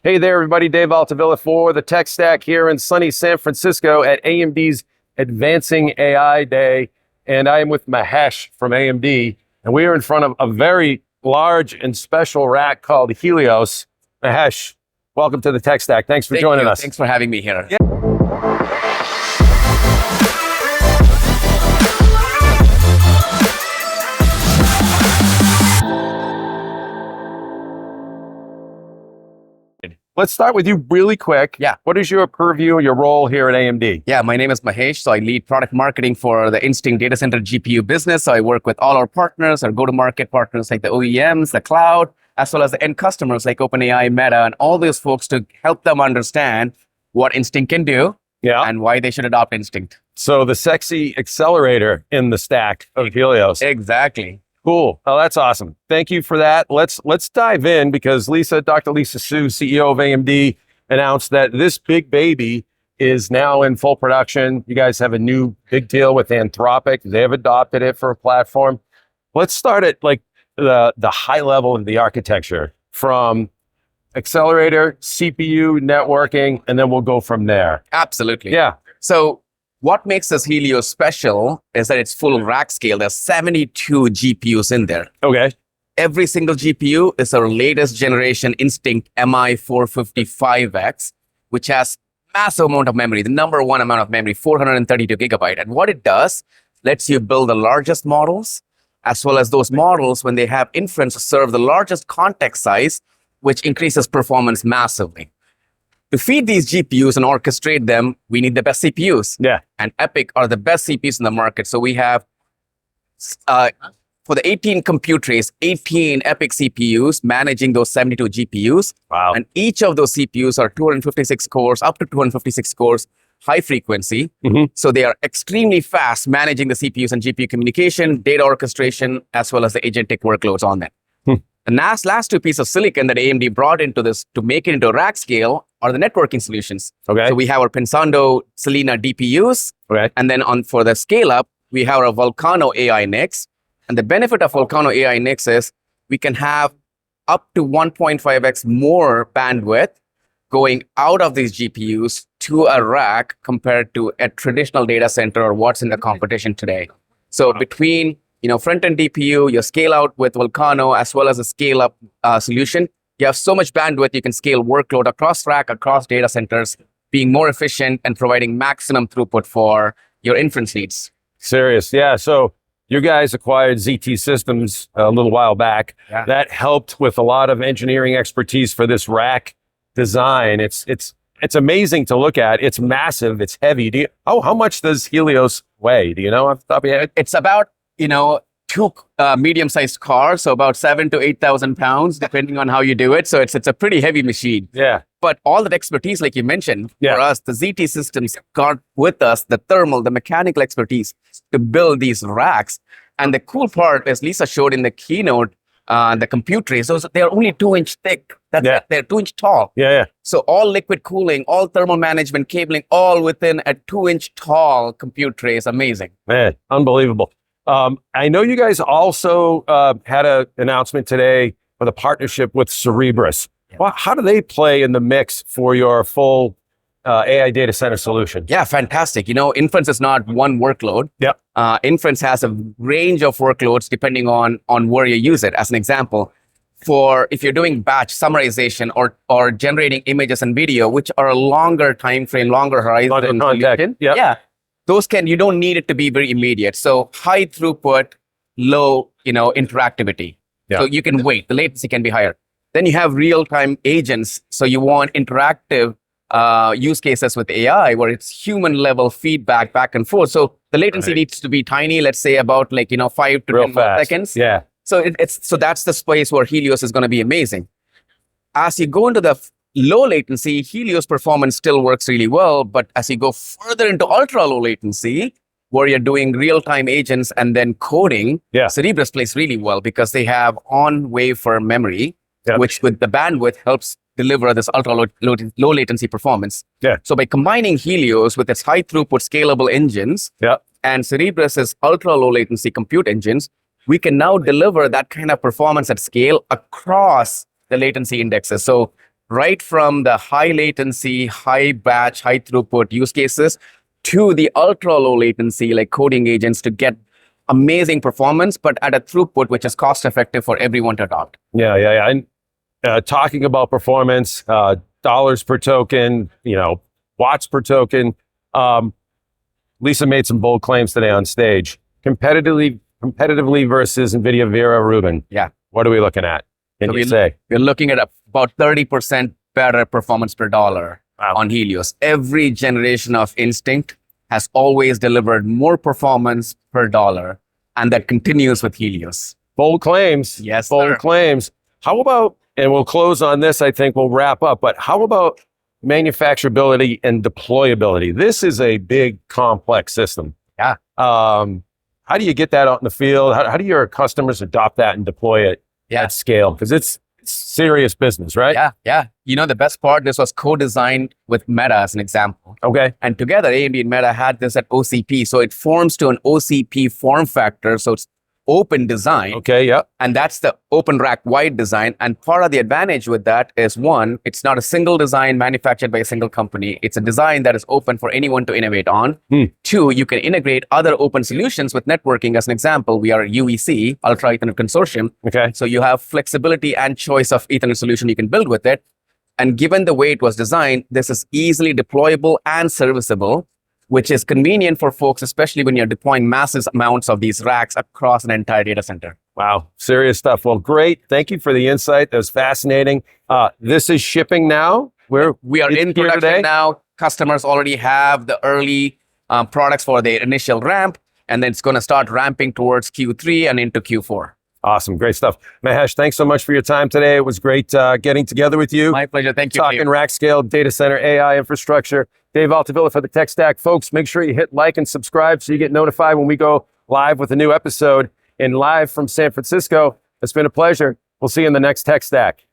Hey there, everybody. Dave Altavilla for the Tech Stack here in sunny San Francisco at AMD's Advancing AI Day. And I am with Mahesh from AMD. And we are in front of a very large and special rack called Helios. Mahesh, welcome to the Tech Stack. Thanks for joining us. Thanks for having me here. Yeah. Let's start with you really quick. Yeah. What is your purview, your role here at AMD? Yeah, my name is Mahesh. So I lead product marketing for the Instinct data center GPU business. So I work with all our partners, our go-to-market partners like the OEMs, the cloud, as well as the end customers like OpenAI, Meta, and all those folks to help them understand what Instinct can do and why they should adopt Instinct. So the sexy accelerator in the stack of Helios. Exactly. Cool. Oh, that's awesome. Thank you for that. Let's dive in because Dr. Lisa Su, CEO of AMD, announced that this big baby is now in full production. You guys have a new big deal with Anthropic. They have adopted it for a platform. Let's start at like the high level of the architecture from accelerator, CPU, networking, and then we'll go from there. Absolutely. Yeah. So what makes this Helios special is that it's full rack scale. There's 72 GPUs in there. Okay. Every single GPU is our latest generation Instinct MI455X, which has massive amount of memory, the number one amount of memory, 432 gigabyte. And what it does, lets you build the largest models, as well as those models, when they have inference, serve the largest context size, which increases performance massively. To feed these GPUs and orchestrate them, we need the best CPUs. Yeah. And EPYC are the best CPUs in the market. So we have, for the 18 compute trays, 18 EPYC CPUs managing those 72 GPUs. Wow. And each of those CPUs are 256 cores, up to 256 cores, high frequency. Mm-hmm. So they are extremely fast managing the CPUs and GPU communication, data orchestration, as well as the agentic workloads on them. The last two pieces of silicon that AMD brought into this to make it into a rack scale are the networking solutions. Okay. So we have our Pensando Selena DPUs. Okay. And then for the scale up, we have our Volcano AI NICs. And the benefit of Volcano AI NICs is we can have up to 1.5x more bandwidth going out of these GPUs to a rack compared to a traditional data center or what's in the competition today. So between front-end DPU, your scale out with Volcano, as well as a scale-up solution, you have so much bandwidth, you can scale workload across rack, across data centers, being more efficient and providing maximum throughput for your inference needs. Serious. Yeah. So you guys acquired ZT Systems a little while back. Yeah. That helped with a lot of engineering expertise for this rack design. It's amazing to look at. It's massive. It's heavy. How much does Helios weigh? Do you know off the top of your head? It's about two medium-sized cars, so about 7,000 to 8,000 pounds, depending on how you do it. So it's a pretty heavy machine. Yeah. But all that expertise, like you mentioned, for us, the ZT Systems got with us the thermal, the mechanical expertise to build these racks. And the cool part, as Lisa showed in the keynote, the compute trays, they're only 2-inch thick. That's it. They're 2-inch tall. Yeah. So all liquid cooling, all thermal management, cabling, all within a 2-inch tall compute tray is amazing. Man, unbelievable. I know you guys also had an announcement today for the partnership with Cerebras. Yeah. Well, how do they play in the mix for your full AI data center solution? Yeah, fantastic. Inference is not one workload. Yep. Inference has a range of workloads depending on where you use it. As an example, if you're doing batch summarization or generating images and video, which are a longer time frame, longer horizon solution. Yep. Yeah. Those you don't need it to be very immediate. So high throughput, low, interactivity. Yeah. So you can wait. The latency can be higher. Then you have real-time agents. So you want interactive use cases with AI where it's human level feedback back and forth. So the latency needs to be tiny, let's say about 5 to 10 seconds. Yeah. So so that's the space where Helios is going to be amazing. As you go into the low latency, Helios performance still works really well. But as you go further into ultra low latency, where you're doing real-time agents and then coding, Cerebras plays really well because they have on-wafer memory, which with the bandwidth helps deliver this ultra low latency performance. Yeah. So by combining Helios with its high throughput scalable engines and Cerebras' ultra low latency compute engines, we can now deliver that kind of performance at scale across the latency indexes. So right from the high latency, high batch, high throughput use cases to the ultra low latency, like coding agents, to get amazing performance, but at a throughput which is cost effective for everyone to adopt. Yeah. And talking about performance, dollars per token, watts per token. Lisa made some bold claims today on stage. Competitively versus NVIDIA Vera Rubin. Yeah. What are we looking at? Can you say? We're looking at about 30% better performance per dollar on Helios. Every generation of Instinct has always delivered more performance per dollar, and that continues with Helios. Bold claims. Yes, bold claims. How about, and we'll close on this, I think we'll wrap up, but how about manufacturability and deployability? This is a big, complex system. Yeah. How do you get that out in the field? How do your customers adopt that and deploy it at scale? Because it's serious business, right? Yeah. The best part, this was co-designed with Meta as an example. Okay. And together, AMD and Meta had this at OCP. So it forms to an OCP form factor. So it's open design. Okay, yeah. And that's the open rack wide design. And part of the advantage with that is, one, it's not a single design manufactured by a single company. It's a design that is open for anyone to innovate on. Two, you can integrate other open solutions with networking. As an example, we are UEC, Ultra Ethernet Consortium. Okay. So you have flexibility and choice of Ethernet solution you can build with it. And given the way it was designed, this is easily deployable and serviceable, which is convenient for folks, especially when you're deploying massive amounts of these racks across an entire data center. Wow, serious stuff. Well, great. Thank you for the insight. That was fascinating. This is shipping now. We are in production today. Now. Customers already have the early products for their initial ramp, and then it's going to start ramping towards Q3 and into Q4. Awesome. Great stuff. Mahesh, thanks so much for your time today. It was great getting together with you. My pleasure. Thank you. Talking rack scale, data center, AI infrastructure. Dave Altavilla for the Tech Stack. Folks, make sure you hit like and subscribe so you get notified when we go live with a new episode. And live from San Francisco, it's been a pleasure. We'll see you in the next Tech Stack.